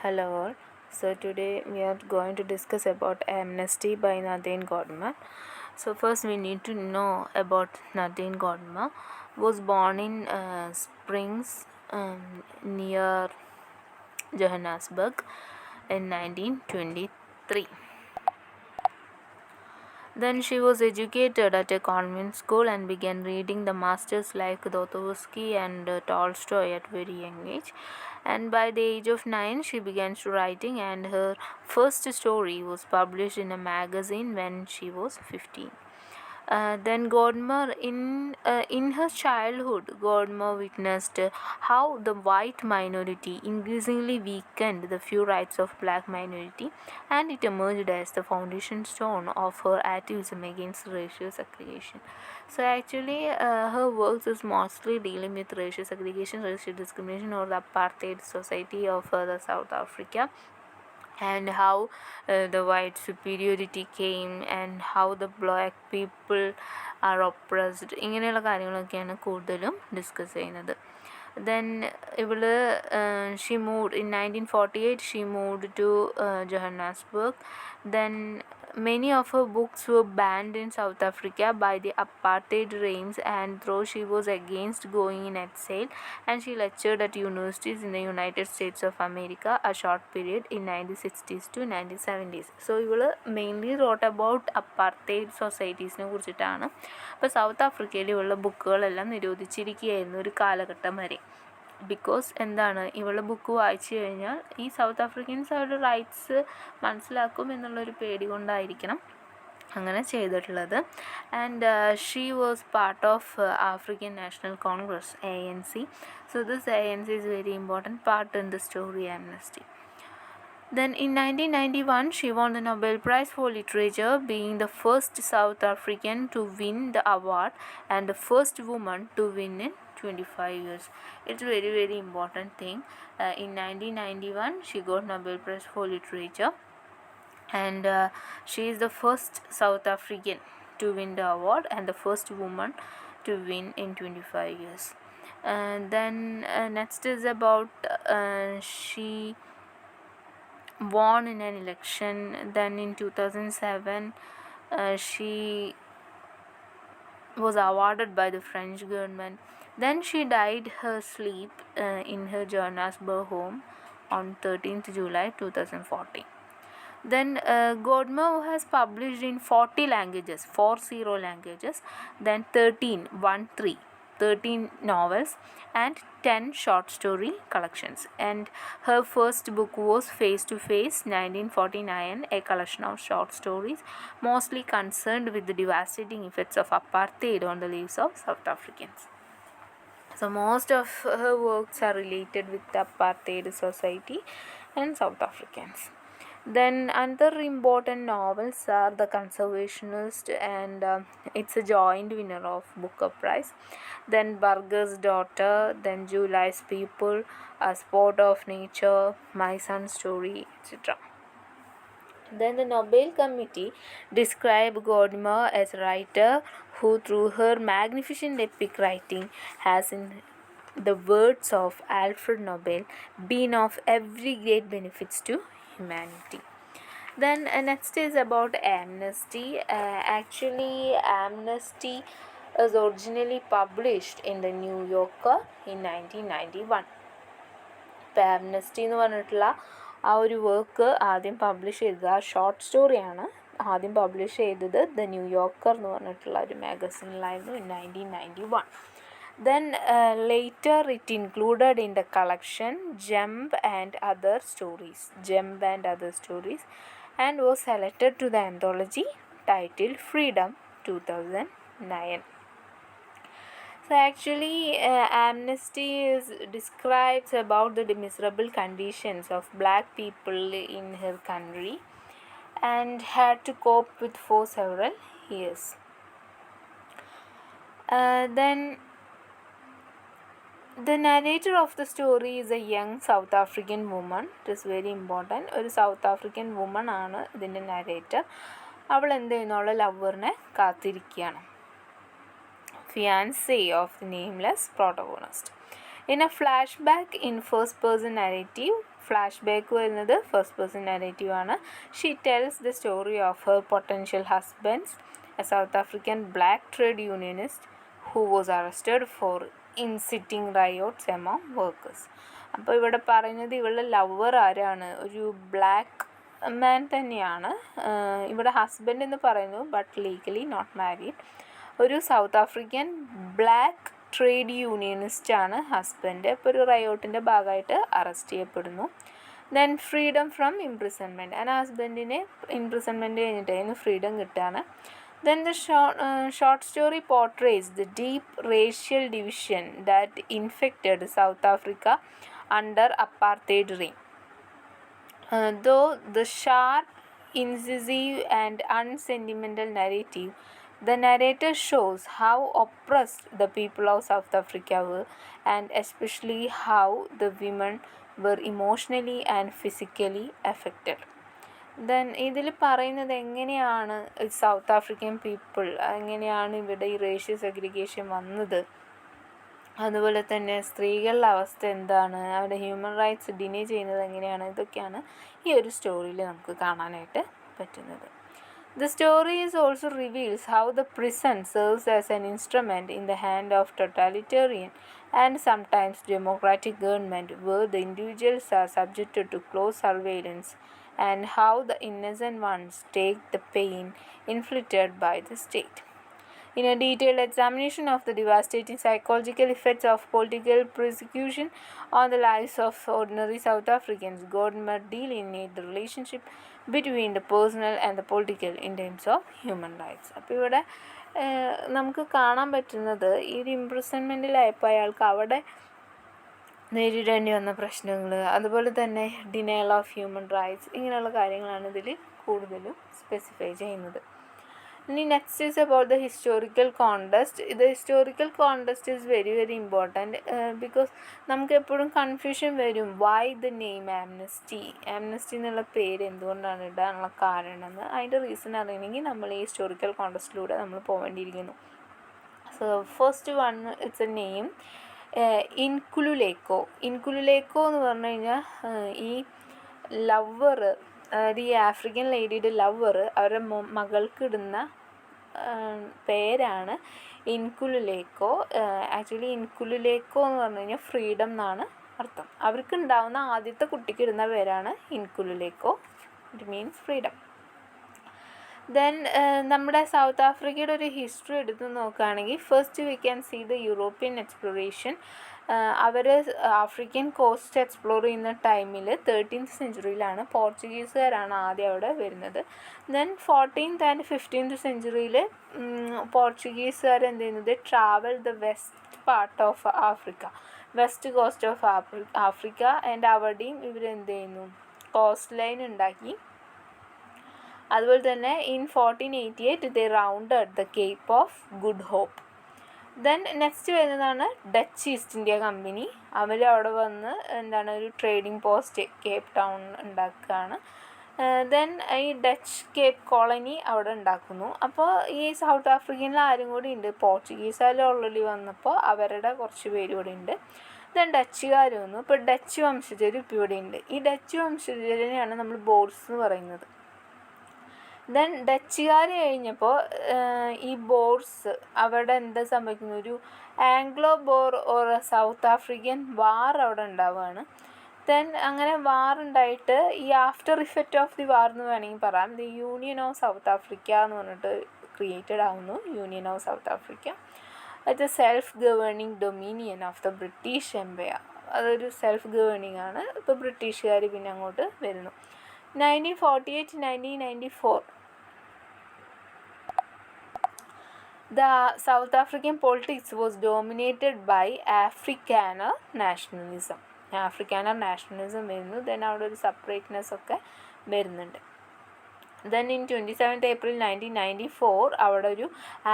Hello all. So today we are going to discuss about Amnesty by Nadine Gordimer. So first we need to know about Nadine Gordimer. Was born in Springs near Johannesburg in 1923. Then she was educated at a convent school and began reading the masters like Dostoevsky and Tolstoy at very young age. And by the age of 9, she began writing, and her first story was published in a magazine when she was 15. Then Gordimer, in her childhood, Gordimer witnessed how the white minority increasingly weakened the few rights of black minority, and it emerged as the foundation stone of her activism against racial segregation. So actually, her works is mostly dealing with racial segregation, racial discrimination, or the apartheid society of the South Africa, and how the white superiority came and how the black people are oppressed. ഇങ്ങനെയുള്ള കാര്യങ്ങളൊക്കെയാണ് കൂടുതലും discuss ചെയ്യുന്നത്. Then ഇവള് she moved in 1948. She moved to Johannesburg. Then many of her books were banned in South Africa by the apartheid regimes, and though she was against going in exile, and she lectured at universities in the United States of America a short period in 1960s to 1970s. So ഇവള് mainly wrote about apartheid സൊസൈറ്റീസിനെ കുറിച്ചിട്ടാണ്. അപ്പോൾ south ആഫ്രിക്കയിൽ ഇവളുടെ ബുക്കുകളെല്ലാം നിരോധിച്ചിരിക്കുകയായിരുന്നു ഒരു കാലഘട്ടം വരെ. Because എന്താണ്, ഇവളുടെ ബുക്ക് വായിച്ചു കഴിഞ്ഞാൽ ഈ സൗത്ത് ആഫ്രിക്കൻസ് അവരുടെ റൈറ്റ്സ് മനസ്സിലാക്കും എന്നുള്ളൊരു പേടി കൊണ്ടായിരിക്കണം അങ്ങനെ ചെയ്തിട്ടുള്ളത്. And she was part of African national Congress ANC. So this ANC is very important part in the story Amnesty. Then in 1991, she won the Nobel Prize for Literature, being the first South African to win the award and the first woman to win in 25 years. It's a very, very important thing. In 1991, she got Nobel Prize for Literature, and she is the first South African to win the award and the first woman to win in 25 years. Then next is about she won in an election. Then in 2007, she was awarded by the French government. Then she died her sleep in her Johannesburg home on 13th July 2014. Then Gordimer has published in 40 languages, 40 languages, then 13 novels and 10 short story collections. And her first book was Face to Face 1949, a collection of short stories mostly concerned with the devastating effects of apartheid on the lives of South Africans. So most of her works are related with the apartheid society and South Africans. Then other important novels are The Conservationist, and it's a joint winner of Booker Prize. Then Burger's Daughter, then July's People, A Sport of Nature, My Son's Story, etc. Then the Nobel Committee described Gordimer as a writer who, through her magnificent epic writing, has, in the words of Alfred Nobel, been of every great benefits to humanity. Then next is about Amnesty. Actually, Amnesty was originally published in the New Yorker in 1991. ഇപ്പോൾ Amnesty എന്ന് പറഞ്ഞിട്ടുള്ള ആ ഒരു work ആദ്യം publish ചെയ്തത്, ആ short സ്റ്റോറിയാണ് ആദ്യം പബ്ലിഷ് ചെയ്തത് ദ ന്യൂയോർക്കർ എന്ന് പറഞ്ഞിട്ടുള്ള ഒരു മാഗസിനിലായിരുന്നു in 1991. Then later it included in the collection Jump and Other Stories, and was selected to the anthology titled Freedom 2009. So actually, Amnesty describes about the miserable conditions of black people in her country and had to cope with for several years. Then the narrator of the story is a young South African woman. It is very important. ഒരു south African woman ആണ് ഇതിൻ്റെ narrator. അവൾ എന്ത് ചെയ്യുന്നു, അവളെ ലവറിനെ കാത്തിരിക്കുകയാണ്, fiancé of the nameless protagonist. In a flashback in first person narrative, flashback വരുന്നത് first person narrative ആണ്. She tells the story of her potential husbands, a South African black trade unionist who was arrested for inciting riots among workers. അപ്പോൾ ഇവിടെ പറയുന്നത് ഇവളുടെ lover ആരാണ്? ഒരു black man തന്നെയാണ്. ഇവിടെ ഹസ്ബൻഡ് എന്ന് പറയുന്നു, ബട്ട് ലീഗലി നോട്ട് മാരീഡ്. ഒരു south African black trade unionist ആണ് ഹസ്ബൻഡ്. ഇപ്പോൾ ഒരു റയോട്ടിൻ്റെ ഭാഗമായിട്ട് അറസ്റ്റ് ചെയ്യപ്പെടുന്നു. ദെൻ ഫ്രീഡം ഫ്രം ഇംപ്രിസൺമെൻറ്റ്, ആ ഹസ്ബൻഡിന് ഇംപ്രിസൺമെൻറ്റ് കഴിഞ്ഞിട്ട് അതിന് ഫ്രീഡം കിട്ടുകയാണ്. Then the short story portrays the deep racial division that infected South Africa under apartheid regime. Though the sharp, incisive and unsentimental narrative, the narrator shows how oppressed the people of South Africa were, and especially how the women were emotionally and physically affected. Then ഇതിൽ പറയുന്നത് എങ്ങനെയാണ് south African people, എങ്ങനെയാണ് ഇവിടെ ഈ racial segregation വന്നത്, അതുപോലെ തന്നെ സ്ത്രീകളുടെ അവസ്ഥ എന്താണ്, അവരുടെ ഹ്യൂമൻ റൈറ്റ്സ് ഡിനേ ചെയ്യുന്നത് എങ്ങനെയാണ്, ഇതൊക്കെയാണ് ഈ ഒരു സ്റ്റോറിയിൽ നമുക്ക് കാണാനായിട്ട് പറ്റുന്നത്. The story also reveals how the prison serves as an instrument in the hand of totalitarian and sometimes democratic government, where the individuals are subjected to close surveillance, and how the innocent ones take the pain inflicted by the state. In a detailed examination of the devastating psychological effects of political persecution on the lives of ordinary South Africans, Gordimer delineates the relationship between the personal and the political in terms of human rights. അപ്പോൾ ഇവിടെ നമുക്ക് കാണാൻ പറ്റുന്നത് ഈ ഒരു ഇംപ്രിസൺമെൻറ്റിലായപ്പോൾ അയാൾക്ക് അവിടെ നേരിടേണ്ടി വന്ന പ്രശ്നങ്ങൾ, അതുപോലെ തന്നെ ഡിനയൽ ഓഫ് ഹ്യൂമൻ റൈറ്റ്സ്, ഇങ്ങനെയുള്ള കാര്യങ്ങളാണ് ഇതിൽ കൂടുതലും സ്പെസിഫൈ ചെയ്യുന്നത്. ഇനി next is about the historical context. ഇത് historical context is very very important because നമുക്ക് എപ്പോഴും കൺഫ്യൂഷൻ വരും. Why the name amnesty, amnesty എന്നുള്ള പേര് എന്തുകൊണ്ടാണ് ഇടാനുള്ള കാരണം എന്ന്. അതിൻ്റെ റീസൺ അറിയണമെങ്കിൽ നമ്മൾ ഈ ഹിസ്റ്റോറിക്കൽ കോണ്ടെക്സ്റ്റിലൂടെ നമ്മൾ പോകേണ്ടിയിരിക്കുന്നു. So first one it's a name Inkululeko. Inkululeko എന്ന് പറഞ്ഞു കഴിഞ്ഞാൽ ഈ ലവർ, അതായത് ഈ ആഫ്രിക്കൻ ലേഡിയുടെ ലവർ അവരുടെ മകൾക്ക് ഇടുന്ന പേരാണ് ഇൻകുലുലേക്കോ. ആക്ച്വലി ഇൻകുലുലേക്കോ എന്ന് പറഞ്ഞു കഴിഞ്ഞാൽ ഫ്രീഡം എന്നാണ് അർത്ഥം. അവർക്ക് ഉണ്ടാവുന്ന ആദ്യത്തെ കുട്ടിക്ക് ഇടുന്ന പേരാണ് Inkululeko. It means freedom. Then നമ്മുടെ സൗത്ത് ആഫ്രിക്കയുടെ ഒരു ഹിസ്റ്ററി എടുത്ത് നോക്കുകയാണെങ്കിൽ first we can see the European exploration. അവർ ആഫ്രിക്കൻ കോസ്റ്റ് എക്സ്പ്ലോർ ചെയ്യുന്ന ടൈമിൽ 13th സെഞ്ച്വറിയിലാണ് പോർച്ചുഗീസുകാരാണ് ആദ്യം അവിടെ വരുന്നത്. ദെൻ 14th and 15th സെഞ്ച്വറിയിൽ പോർച്ചുഗീസുകാർ എന്ത് ചെയ്യുന്നത്, travel the west part of Africa, west coast of Africa and അവിടെയും ഇവരെന്ത് ചെയ്യുന്നു, കോസ്റ്റ് ലൈൻ ഉണ്ടാക്കി. അതുപോലെ തന്നെ in 1488 they rounded the Cape of Good Hope. Then next വരുന്നതാണ് ഡച്ച് ഈസ്റ്റ് ഇന്ത്യ കമ്പനി. അവർ അവിടെ വന്ന് എന്താണ് ഒരു ട്രേഡിംഗ് പോസ്റ്റ് കേപ്പ് ടൗൺ ഉണ്ടാക്കുകയാണ്. ദെൻ ഈ ഡച്ച് കേപ്പ് കോളനി അവിടെ ഉണ്ടാക്കുന്നു. അപ്പോൾ ഈ സൗത്ത് ആഫ്രിക്കനിൽ ആരും കൂടി ഉണ്ട്, പോർച്ചുഗീസുകാർ ഓൾറെഡി വന്നപ്പോൾ അവരുടെ കുറച്ച് പേര് ഇവിടെ ഉണ്ട്. ദെൻ ഡച്ചുകാർ വന്നു. ഇപ്പോൾ ഡച്ച് വംശജർ ഇപ്പോൾ ഇവിടെ ഉണ്ട്. ഈ ഡച്ച് വംശജരെയാണ് നമ്മൾ ബോർസ് എന്ന് പറയുന്നത്. ദെൻ ഡച്ചുകാർ കഴിഞ്ഞപ്പോൾ ഈ ബോർസ് അവിടെ എന്താ സംഭവിക്കുന്നു, ഒരു Anglo Boer or South African war അവിടെ ഉണ്ടാവുകയാണ്. ദെൻ അങ്ങനെ വാർ ഉണ്ടായിട്ട് ഈ after effect of the war എന്ന് വേണമെങ്കിൽ പറയാം, the Union of South Africa എന്ന് പറഞ്ഞിട്ട് ക്രിയേറ്റഡ് ആവുന്നു. യൂണിയൻ ഓഫ് സൗത്ത് ആഫ്രിക്ക അത് self governing dominion of the British Empire. അതൊരു സെൽഫ് ഗവേണിംഗ് ആണ്. ഇപ്പോൾ ബ്രിട്ടീഷുകാർ പിന്നെ അങ്ങോട്ട് വരുന്നു. 1948-1994 the South African politics was dominated by Afrikaner nationalism. Afrikaner nationalism വരുന്നു. ദെൻ അവിടെ ഒരു സെപ്പറേറ്റ്നെസ് ഒക്കെ വരുന്നുണ്ട്. ദെൻ ഇൻ 27th April 1994 അവിടെ ഒരു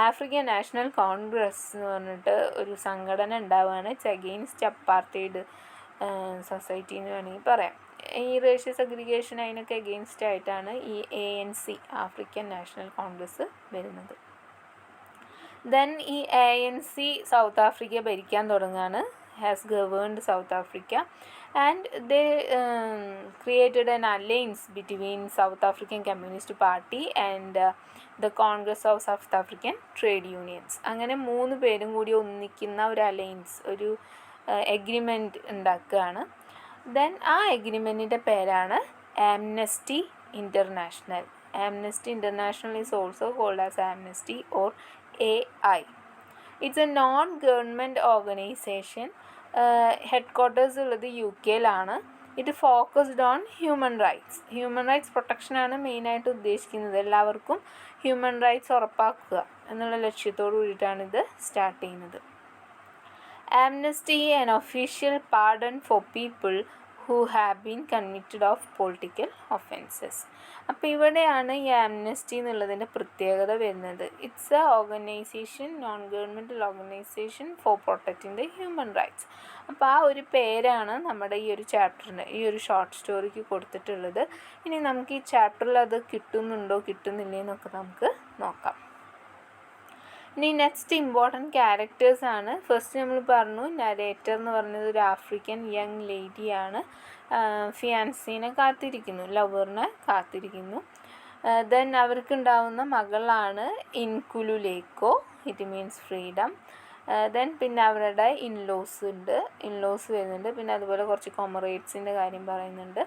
ആഫ്രിക്കൻ നാഷണൽ കോൺഗ്രസ് എന്ന് പറഞ്ഞിട്ട് ഒരു സംഘടന ഉണ്ടാവുകയാണ്. ഇറ്റ്സ് അഗെയിൻസ്റ്റ് അപ്പാർത്തൈഡ് സൊസൈറ്റി എന്ന് വേണമെങ്കിൽ പറയാം. ഈ റേഷ്യൽ സെഗ്രിഗേഷൻ അതിനൊക്കെ അഗെയിൻസ്റ്റ് ആയിട്ടാണ് ഈ ANC ആഫ്രിക്കൻ നാഷണൽ കോൺഗ്രസ് വരുന്നത്. ദെൻ ഈ ANC സൗത്ത് ആഫ്രിക്ക ഭരിക്കാൻ തുടങ്ങുകയാണ്. has governed South Africa, and they created an alliance between South African Communist Party and the Congress of South African Trade Unions. അങ്ങനെ 3 പേരും കൂടി ഒന്നിക്കുന്ന ഒരു അലയൻസ്, ഒരു എഗ്രിമെൻറ്റ് ഉണ്ടാക്കുകയാണ്. ദെൻ ആ എഗ്രിമെൻറ്റിൻ്റെ പേരാണ് Amnesty international. Amnesty International is also called as Amnesty or AI. It's a non-government organization. Headquarters ഉള്ളത് UK-ലാണ്. ഇത് focused on human rights. Human rights പ്രൊട്ടക്ഷനാണ് മെയിനായിട്ട് ഉദ്ദേശിക്കുന്നത്. എല്ലാവർക്കും ഹ്യൂമൻ റൈറ്റ്സ് ഉറപ്പാക്കുക എന്നുള്ള ലക്ഷ്യത്തോടു കൂടിയിട്ടാണ് ഇത് സ്റ്റാർട്ട് ചെയ്യുന്നത്. Amnesty, an official pardon for people who have been convicted of political offenses. അപ്പോൾ ഇവിടെയാണ് ഈ ആംനസ്റ്റി എന്നുള്ളതിൻ്റെ പ്രത്യേകത വരുന്നത്. It's A organisation, non governmental organisation for protecting the human rights. അപ്പോൾ ആ ഒരു പേരാണ് നമ്മുടെ ഈ ഒരു ചാപ്റ്ററിന്, ഈ ഒരു ഷോർട്ട് സ്റ്റോറിക്ക് കൊടുത്തിട്ടുള്ളത്. ഇനി നമുക്ക് ഈ ചാപ്റ്ററിൽ അത് കിട്ടുന്നുണ്ടോ കിട്ടുന്നില്ലേ എന്നൊക്കെ നമുക്ക് നോക്കാം. ഇനി നെക്സ്റ്റ് ഇമ്പോർട്ടൻറ്റ് ക്യാരക്ടേഴ്സാണ്. ഫസ്റ്റ് നമ്മൾ പറഞ്ഞു നരേറ്റർ എന്ന് പറഞ്ഞത് ഒരു ആഫ്രിക്കൻ യങ് ലേഡിയാണ്. ഫിയാൻസീനെ കാത്തിരിക്കുന്നു, ലവറിനെ കാത്തിരിക്കുന്നു. ദെൻ അവർക്കുണ്ടാവുന്ന മകളാണ് ഇൻകുലുലേക്കോ, ഇറ്റ് മീൻസ് ഫ്രീഡം. ദെൻ പിന്നെ അവരുടെ ഇൻലോസ് വരുന്നുണ്ട്. പിന്നെ അതുപോലെ കുറച്ച് കൊമറേറ്റ്സിൻ്റെ കാര്യം പറയുന്നുണ്ട്.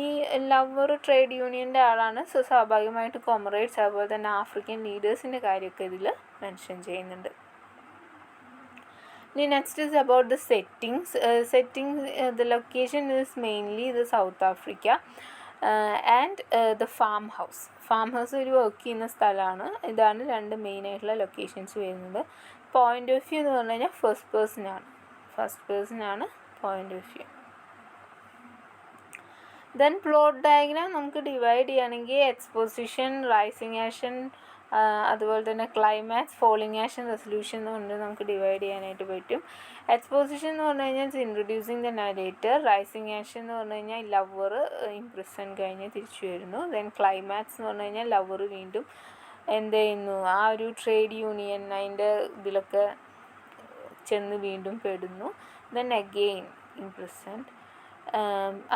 ഈ ലവർ ട്രേഡ് യൂണിയൻ്റെ ആളാണ്. സോ സ്വാഭാവികമായിട്ട് കൊമറേറ്റ്സ് അതുപോലെ തന്നെ ആഫ്രിക്കൻ ലീഡേഴ്സിൻ്റെ കാര്യമൊക്കെ ഇതിൽ മെൻഷൻ ചെയ്യുന്നുണ്ട്. ഇനി next is about the settings. The location is mainly the south Africa and the farm house ഒരു വർക്ക് ചെയ്യുന്ന സ്ഥലമാണ്. ഇതാണ് 2 മെയിനായിട്ടുള്ള ലൊക്കേഷൻസ് വരുന്നത്. പോയിൻ്റ് ഓഫ് വ്യൂ എന്ന് പറഞ്ഞു കഴിഞ്ഞാൽ ഫസ്റ്റ് പേഴ്സണാണ് point of view. Then plot diagram നമുക്ക് ഡിവൈഡ് ചെയ്യുകയാണെങ്കിൽ എക്സ്പോസിഷൻ, റൈസിങ് ആക്ഷൻ, അതുപോലെ തന്നെ ക്ലൈമാക്സ്, ഫോളിങ് ആക്ഷൻ, റെസൊല്യൂഷൻ എന്നുകൊണ്ട് നമുക്ക് ഡിവൈഡ് ചെയ്യാനായിട്ട് പറ്റും. എക്സ്പോസിഷൻ എന്ന് പറഞ്ഞു കഴിഞ്ഞാൽ introducing the narrator. Rising action എന്ന് പറഞ്ഞു കഴിഞ്ഞാൽ ലവർ ഇംപ്രിസൺ കഴിഞ്ഞ് തിരിച്ചു വരുന്നു. ദെൻ ക്ലൈമാക്സ് എന്ന് പറഞ്ഞു കഴിഞ്ഞാൽ ലവർ വീണ്ടും എന്ത് ചെയ്യുന്നു, ആ ഒരു ട്രേഡ് യൂണിയൻ അതിൻ്റെ ഇതിലൊക്കെ ചെന്ന് വീണ്ടും പെടുന്നു. Then again imprison.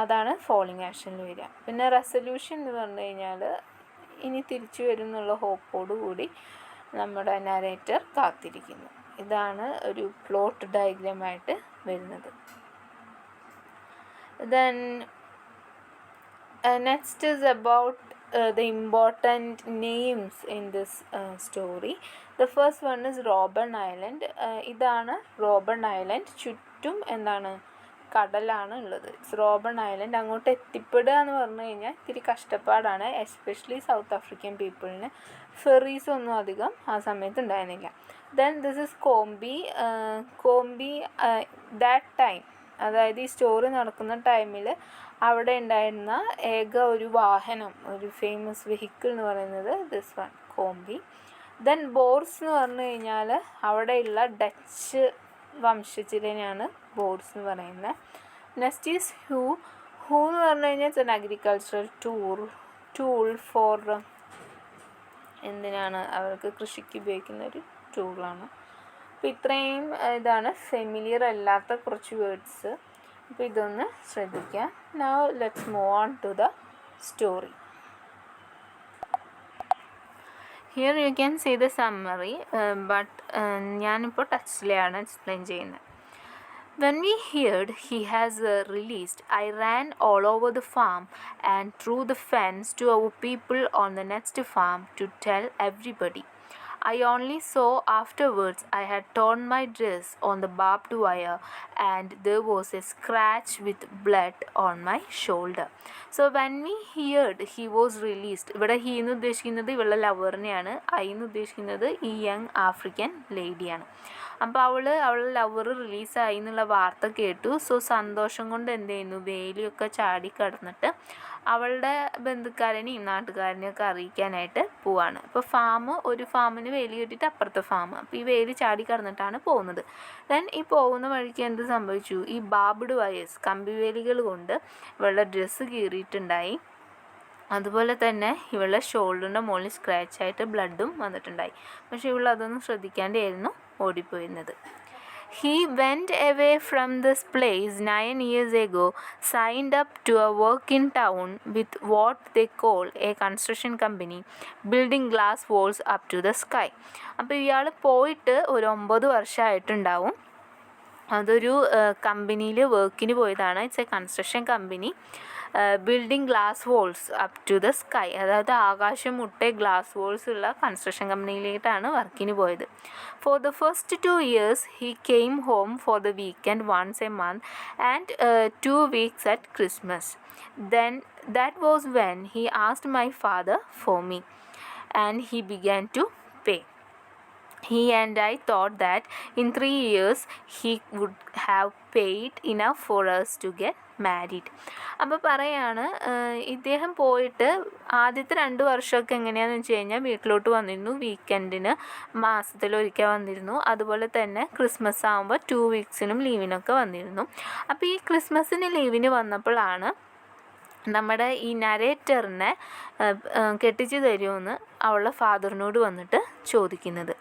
അതാണ് ഫോളിങ് ആക്ഷനിൽ വരിക. പിന്നെ റെസൊല്യൂഷൻ എന്ന് പറഞ്ഞു കഴിഞ്ഞാൽ ഇനി തിരിച്ചു വരും എന്നുള്ള ഹോപ്പോടു കൂടി നമ്മുടെ നരേറ്റർ കാത്തിരിക്കുന്നു. ഇതാണ് ഒരു പ്ലോട്ട് ഡയഗ്രമായിട്ട് വരുന്നത്. Then next is about the important names in this story. The first one is Robben Island. ഇതാണ് റോബൺ ഐലൻഡ്. ചുറ്റും എന്താണ്, കടലാണ് ഉള്ളത്. റോബൺ ഐലൻഡ്. അങ്ങോട്ട് എത്തിപ്പെടുക എന്ന് പറഞ്ഞു കഴിഞ്ഞാൽ ഇത്തിരി കഷ്ടപ്പാടാണ്, എസ്പെഷ്യലി സൗത്ത് ആഫ്രിക്കൻ പീപ്പിളിന്. ഫെറീസ് ഒന്നും അധികം ആ സമയത്ത് ഉണ്ടായിരുന്നില്ല. Then this is combi. That time, അതായത് ഈ സ്റ്റോറി നടക്കുന്ന ടൈമിൽ അവിടെ ഉണ്ടായിരുന്ന ഏക ഒരു വാഹനം, ഒരു ഫേമസ് വെഹിക്കിൾ എന്ന് പറയുന്നത് this one, combi. Then Bohr's എന്ന് പറഞ്ഞു കഴിഞ്ഞാൽ അവിടെയുള്ള ഡച്ച് വംശജരെയാണ് ബോർസ് എന്ന് പറയുന്നത്. നെക്സ്റ്റ് ഈസ് ഹൂ എന്ന് പറഞ്ഞു കഴിഞ്ഞാൽ it's an agricultural tool for, എന്തിനാണ്, അവർക്ക് കൃഷിക്ക് ഉപയോഗിക്കുന്ന ഒരു ടൂളാണ്. അപ്പോൾ ഇത്രയും ഇതാണ് ഫെമിലിയർ അല്ലാത്ത കുറച്ച് വേർഡ്സ്. അപ്പോൾ ഇതൊന്ന് ശ്രദ്ധിക്കുക. Now let's move on to the story. Here you can see the summary, but ഞാനിപ്പോൾ ടച്ചിലാണ് എക്സ്പ്ലെയിൻ ചെയ്യുന്നത്. When we heard he has released, I ran all over the farm and through the fence to our people on the next farm to tell everybody. I only saw afterwards I had torn my dress on the barbed wire and there was a scratch with blood on my shoulder. So when we heard he was released, ഇവിടെ he എന്ന് ഉദ്ദേശിക്കുന്നത് ഇവളുടെ ലവറിനെയാണ്, I എന്ന് ഉദ്ദേശിക്കുന്നത് ഈ young African ലേഡിയാണ്. അപ്പോൾ അവളുടെ lover റിലീസായി എന്നുള്ള വാർത്ത കേട്ടു. സോ സന്തോഷം കൊണ്ട് എന്ത് ചെയ്യുന്നു, വേലിയൊക്കെ ചാടി കടന്നിട്ട് അവളുടെ ബന്ധുക്കാരനെയും നാട്ടുകാരനെയൊക്കെ അറിയിക്കാനായിട്ട് പോവാണ്. അപ്പോൾ ഒരു ഫാമിന് വേലി കെട്ടിയിട്ട് അപ്പുറത്തെ ഫാം, അപ്പോൾ ഈ വേലി ചാടി കടന്നിട്ടാണ് പോകുന്നത്. ദെൻ ഈ പോകുന്ന വഴിക്ക് എന്ത് സംഭവിച്ചു, ഈ ബാർബ്ഡ് വയേഴ്സ്, കമ്പിവേലികൾ കൊണ്ട് ഇവളുടെ ഡ്രസ്സ് കീറിയിട്ടുണ്ടായി. അതുപോലെ തന്നെ ഇവളുടെ ഷോൾഡറിൻ്റെ മുകളിൽ സ്ക്രാച്ചായിട്ട് ബ്ലഡും വന്നിട്ടുണ്ടായി. പക്ഷേ ഇവൾ അതൊന്നും ശ്രദ്ധിക്കാണ്ടായിരുന്നു ഓടിപ്പോയിരുന്നത്. He went away from this place 9 years ago, signed up to a work in town with what they call a construction company, building glass walls up to the sky. അപ്പോൾ ഇയാൾ പോയിട്ട് ഒരു 9 വർഷമായിട്ടുണ്ടാവും. അതൊരു കമ്പനിയിൽ വർക്കിന് പോയതാണ്. It's a construction company. Building glass walls up to the sky, അതായത് ആകാശം മുട്ടെ ഗ്ലാസ് വോൾസ് ഉള്ള കൺസ്ട്രക്ഷൻ കമ്പനിയിലേക്കാണ് വർക്കിന് പോയത്. For the first 2 years he came home for the weekend once a month and 2 weeks at Christmas. Then that was when he asked my father for me and he began to pay. He and I thought that in 3 years he would have paid enough for us to get married. അപ്പോൾ പറയാണ് ഇദ്ദേഹം പോയിട്ട് ആദ്യത്തെ 2 വർഷമൊക്കെ എങ്ങനെയാണെന്ന് വെച്ച് കഴിഞ്ഞാൽ വീട്ടിലോട്ട് വന്നിരുന്നു. വീക്കെൻഡിന് മാസത്തിലൊരിക്കൽ വന്നിരുന്നു. അതുപോലെ തന്നെ ക്രിസ്മസ് ആകുമ്പോൾ 2 weeksനും ലീവിനൊക്കെ വന്നിരുന്നു. അപ്പോൾ ഈ ക്രിസ്മസിന് ലീവിന് വന്നപ്പോഴാണ് നമ്മുടെ ഈ നരേറ്ററിനെ കെട്ടിച്ചു തരുമെന്ന് അവളുടെ ഫാദറിനോട് വന്നിട്ട് ചോദിക്കുന്നത്.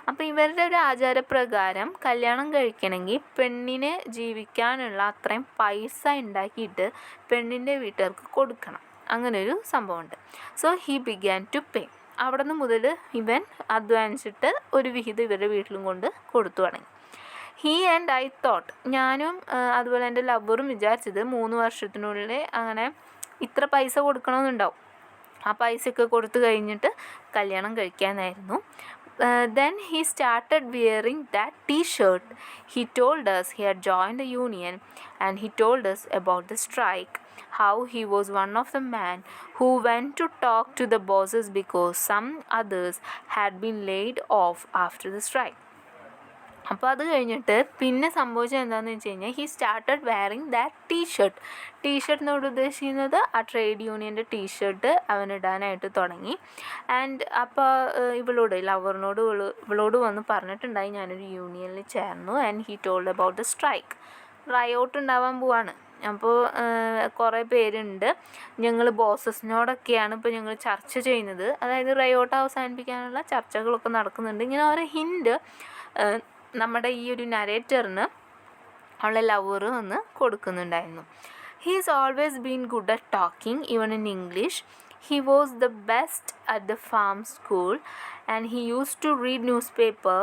അപ്പോൾ ഇവരുടെ ഒരു ആചാരപ്രകാരം കല്യാണം കഴിക്കണമെങ്കിൽ പെണ്ണിനെ ജീവിക്കാനുള്ള അത്രയും പൈസ ഉണ്ടാക്കിയിട്ട് പെണ്ണിൻ്റെ വീട്ടുകാർക്ക് കൊടുക്കണം. അങ്ങനൊരു സംഭവമുണ്ട്. So he began to pay. അവിടെ നിന്ന് മുതൽ ഇവൻ അധ്വാനിച്ചിട്ട് ഒരു വിഹിതം ഇവരുടെ വീട്ടിലും കൊണ്ട് കൊടുത്തു തുടങ്ങി. ഹീ ആൻഡ് ഐ തോട്ട്, ഞാനും അതുപോലെ എൻ്റെ ലവറും വിചാരിച്ചത് 3 വർഷത്തിനുള്ളിൽ അങ്ങനെ ഇത്ര പൈസ കൊടുക്കണമെന്നുണ്ടാവും. ആ പൈസയൊക്കെ കൊടുത്തു കഴിഞ്ഞിട്ട് കല്യാണം കഴിക്കാനായിരുന്നു. Then he started wearing that t-shirt. He told us he had joined the union and he told us about the strike, how he was one of the men who went to talk to the bosses because some others had been laid off after the strike. അപ്പോൾ അത് കഴിഞ്ഞിട്ട് പിന്നെ സംഭവിച്ചത് എന്താണെന്ന് വെച്ച് കഴിഞ്ഞാൽ he started wearing that T-shirt എന്നോട് ഉദ്ദേശിക്കുന്നത് ആ ട്രേഡ് യൂണിയൻ്റെ ടീഷർട്ട് അവനിടാനായിട്ട് തുടങ്ങി. ആൻഡ് അപ്പോൾ ഇവളോട് വന്ന് പറഞ്ഞിട്ടുണ്ടായി ഞാനൊരു യൂണിയനിൽ ചേർന്നു. And he told about the strike. Riot ഉണ്ടാവാൻ പോവാണ്. അപ്പോൾ കുറേ പേരുണ്ട്, ഞങ്ങൾ ബോസസിനോടൊക്കെയാണ് ഇപ്പോൾ ഞങ്ങൾ ചർച്ച ചെയ്യുന്നത്, അതായത് റയോട്ട് അവസാനിപ്പിക്കാനുള്ള ചർച്ചകളൊക്കെ നടക്കുന്നുണ്ട്. ഇങ്ങനെ ഓരോ ഹിൻഡ് നമ്മുടെ ഈ ഒരു നരേറ്ററിന് അവളെ ലവർ വന്ന് കൊടുക്കുന്നുണ്ടായിരുന്നു. He is always been good at talking even in English. He was the best at the farm school and he use to read newspaper,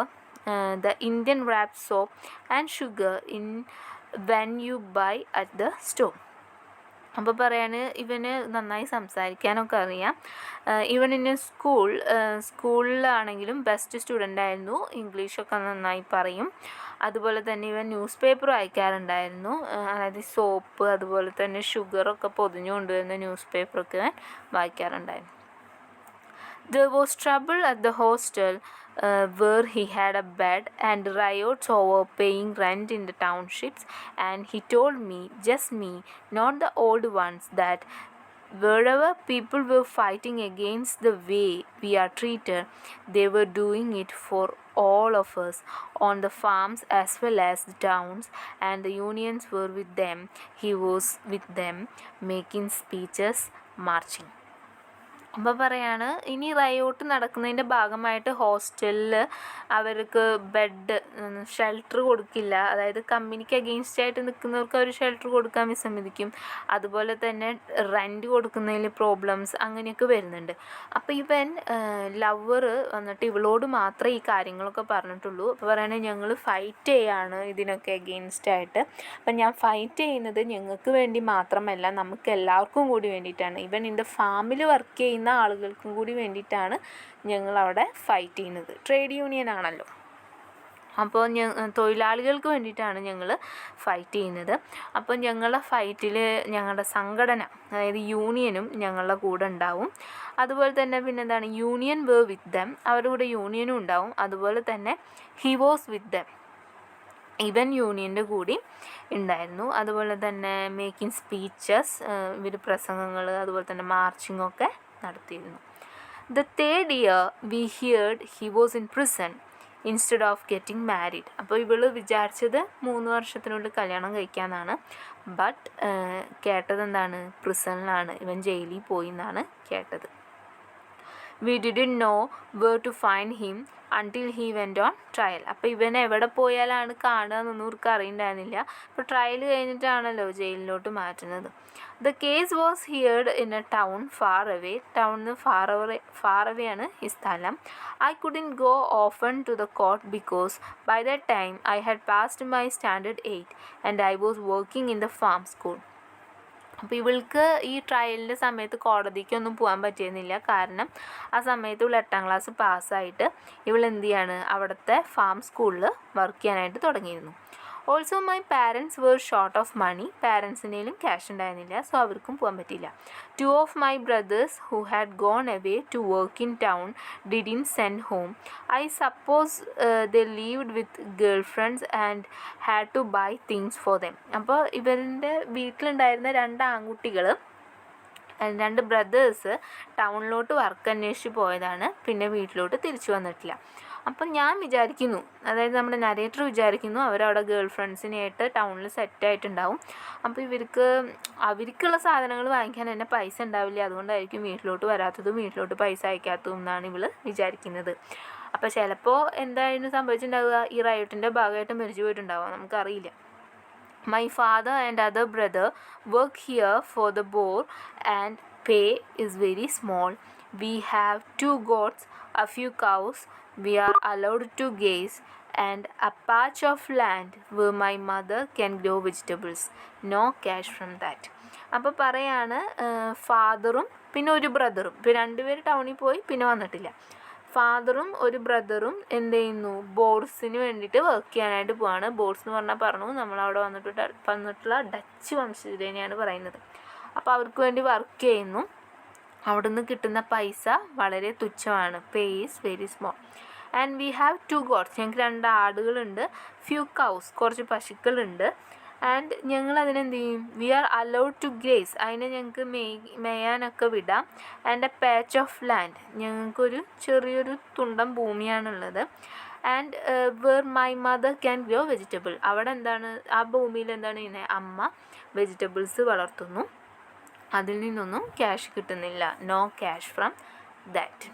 the Indian wrap soap and sugar in when you buy at the store. അപ്പോൾ പറയാണ് ഇവന് നന്നായി സംസാരിക്കാനൊക്കെ അറിയാം. ഇവൻ ഇന്ന് സ്കൂളിലാണെങ്കിലും best student ആയിരുന്നു. ഇംഗ്ലീഷൊക്കെ നന്നായി പറയും. അതുപോലെ തന്നെ ഇവൻ ന്യൂസ് പേപ്പർ വായിക്കാറുണ്ടായിരുന്നു. അതായത് സോപ്പ് അതുപോലെ തന്നെ ഷുഗറൊക്കെ പൊതിഞ്ഞു കൊണ്ടുവരുന്ന ന്യൂസ് പേപ്പറൊക്കെ വായിക്കാറുണ്ടായിരുന്നു. There was trouble at the hostel where he had a bed and riots over paying rent in the townships, and he told me, just me, not the old ones, that wherever people were fighting against the way we are treated, they were doing it for all of us on the farms as well as the towns, and the unions were with them. He was with them, making speeches, marching. അപ്പോൾ പറയാണ് ഇനി riot നടക്കുന്നതിൻ്റെ ഭാഗമായിട്ട് ഹോസ്റ്റലിൽ അവർക്ക് bed shelter കൊടുക്കില്ല. അതായത് കമ്പനിക്ക് against ആയിട്ട് നിൽക്കുന്നവർക്ക് അവർ ഷെൽട്ടർ കൊടുക്കാൻ വിസമ്മതിക്കും. അതുപോലെ തന്നെ റെൻറ്റ് കൊടുക്കുന്നതിൽ പ്രോബ്ലംസ് അങ്ങനെയൊക്കെ വരുന്നുണ്ട്. അപ്പോൾ ഇവൻ ലവർ വന്നിട്ട് ഇവളോട് മാത്രമേ ഈ കാര്യങ്ങളൊക്കെ പറഞ്ഞിട്ടുള്ളൂ. അപ്പോൾ പറയുന്നത് ഞങ്ങൾ ഫൈറ്റ് ചെയ്യാണ് ഇതിനൊക്കെ അഗെയിൻസ്റ്റ് ആയിട്ട്. അപ്പം ഞാൻ ഫൈറ്റ് ചെയ്യുന്നത് ഞങ്ങൾക്ക് വേണ്ടി മാത്രമല്ല, നമുക്ക് എല്ലാവർക്കും കൂടി വേണ്ടിയിട്ടാണ്. ഇവൻ ഇൻ ദ ഫാമിൽ വർക്ക് ചെയ്യുന്ന ആളുകൾക്കും കൂടി വേണ്ടിയിട്ടാണ് ഞങ്ങളവിടെ ഫൈറ്റ് ചെയ്യുന്നത്. ട്രേഡ് യൂണിയൻ ആണല്ലോ, അപ്പോൾ തൊഴിലാളികൾക്ക് വേണ്ടിയിട്ടാണ് ഞങ്ങൾ ഫൈറ്റ് ചെയ്യുന്നത്. അപ്പോൾ ഞങ്ങളുടെ ഫൈറ്റിൽ ഞങ്ങളുടെ സംഘടന, അതായത് യൂണിയനും ഞങ്ങളുടെ കൂടെ ഉണ്ടാവും. അതുപോലെ തന്നെ പിന്നെ എന്താണ്, യൂണിയൻ വേർ വിത്ത് ദം, അവരുടെ കൂടെ യൂണിയനും ഉണ്ടാവും. അതുപോലെ തന്നെ ഹി വാസ് വിത്ത് ദം, ഇവൻ യൂണിയൻ്റെ കൂടി ഉണ്ടായിരുന്നു. അതുപോലെ തന്നെ മേക്കിംഗ് സ്പീച്ചസ്, ഇവർ പ്രസംഗങ്ങൾ അതുപോലെ തന്നെ മാർച്ചിങ്ങൊക്കെ നടത്തിയിരുന്നു. The third year we heard he was in prison instead of getting married. അപ്പോൾ ഇവൾ വിചാരിച്ചത് 3 വർഷത്തിനുള്ളിൽ കല്യാണം കഴിക്കാമെന്നാണ്. ബട്ട് കേട്ടത് എന്താണ്, പ്രിസണിലാണ്, ഇവൻ ജയിലിൽ പോയി എന്നാണ് കേട്ടത്. We didn't know where to find him. until he went on trial. അപ്പോൾ ഇവൻ എവിടെ പോയാലാണ് കാണുക എന്നൊന്നും ഇവർക്ക് അറിയണ്ടായിരുന്നില്ല. അപ്പോൾ ട്രയൽ കഴിഞ്ഞിട്ടാണല്ലോ ജയിലിലോട്ട് മാറ്റുന്നത്. The case was heard in a town far away. ടൗണിന് far away ആണ് ഈ സ്ഥലം. I couldn't go often to the court because by that time I had passed my standard 8 and I was working in the farm school. അപ്പോൾ ഇവൾക്ക് ഈ ട്രയലിൻ്റെ സമയത്ത് കോടതിക്കൊന്നും പോകാൻ പറ്റിയിരുന്നില്ല. കാരണം ആ സമയത്ത് ഇവൾ 8ാം ക്ലാസ് പാസ്സായിട്ട് ഇവൾ എന്ത് ചെയ്യാണ്, അവിടുത്തെ ഫാം സ്കൂളിൽ വർക്ക് ചെയ്യാനായിട്ട് തുടങ്ങിയിരുന്നു. Also my parents were short of money. പാരൻസിനേലും ക്യാഷ് ഉണ്ടായിരുന്നില്ല, സോ അവർക്കും പോകാൻ പറ്റിയില്ല. 2 of my brothers who had gone away to work in town didn't send home. I suppose they lived with girlfriends and had to buy things for them. അപ്പോൾ ഇവരുടെ വീട്ടിലുണ്ടായിരുന്ന 2 ആൺകുട്ടികൾ, 2 brothers ടൗണിലോട്ട് work അന്വേഷിച്ച് പോയതാണ്, പിന്നെ വീട്ടിലോട്ട് തിരിച്ചു വന്നിട്ടില്ല. അപ്പം ഞാൻ വിചാരിക്കുന്നു, അതായത് നമ്മുടെ നരേറ്റർ വിചാരിക്കുന്നു അവരവിടെ ഗേൾ ഫ്രണ്ട്സിനായിട്ട് ടൗണിൽ സെറ്റായിട്ടുണ്ടാവും. അപ്പോൾ അവർക്കുള്ള സാധനങ്ങൾ വാങ്ങിക്കാൻ തന്നെ പൈസ ഉണ്ടാവില്ല, അതുകൊണ്ടായിരിക്കും വീട്ടിലോട്ട് വരാത്തതും വീട്ടിലോട്ട് പൈസ അയക്കാത്തതും എന്നാണ് ഇവൾ വിചാരിക്കുന്നത്. അപ്പോൾ ചിലപ്പോൾ എന്തായിരുന്നു സംഭവിച്ചിട്ടുണ്ടാവുക, ഈ റയോട്ടിൻ്റെ ഭാഗമായിട്ട് മരിച്ചു പോയിട്ടുണ്ടാവുക, നമുക്കറിയില്ല. My father and other brother work here for the board and pay is very small. We have 2 goats, a few cows we are allowed to graze, and a patch of land where my mother can grow vegetables. No cash from that. അപ്പോൾ പറയാണ് ഫാദറും പിന്നെ ഒരു ബ്രദറും, ഇപ്പോൾ 2 പേര് ടൗണിൽ പോയി പിന്നെ വന്നിട്ടില്ല. ഫാദറും ഒരു ബ്രദറും എന്ത് ചെയ്യുന്നു, ബോർഡ്സിന് വേണ്ടിയിട്ട് വർക്ക് ചെയ്യാനായിട്ട് പോവാണ്. ബോർഡ്സ് എന്ന് പറഞ്ഞാൽ പറഞ്ഞു നമ്മളവിടെ വന്നിട്ടുള്ള ഡച്ച് വംശജനെയാണ് പറയുന്നത്. അപ്പോൾ അവർക്ക് വേണ്ടി വർക്ക് ചെയ്യുന്നു. അവിടുന്ന് കിട്ടുന്ന പൈസ വളരെ തുച്ഛമാണ്. Pay is very small. And we have 2 goats. ഞങ്ങൾക്ക് 2 ആടുകളുണ്ട്. ഫ്യൂ കൗസ്, കുറച്ച് പശുക്കളുണ്ട്. ആൻഡ് ഞങ്ങൾ അതിനെന്ത് ചെയ്യും, we are allowed to graze, അതിനെ ഞങ്ങൾക്ക് മേയാനൊക്കെ വിടാം. And a patch of land, ഞങ്ങൾക്കൊരു ചെറിയൊരു തുണ്ടം ഭൂമിയാണുള്ളത്. And where my mother can grow vegetable, അവിടെ എന്താണ്, ആ ഭൂമിയിൽ എന്താണ് ചെയ്യുന്നത്, അമ്മ വെജിറ്റബിൾസ് വളർത്തുന്നു. അതിൽ നിന്നൊന്നും ക്യാഷ് കിട്ടുന്നില്ല. No cash from that.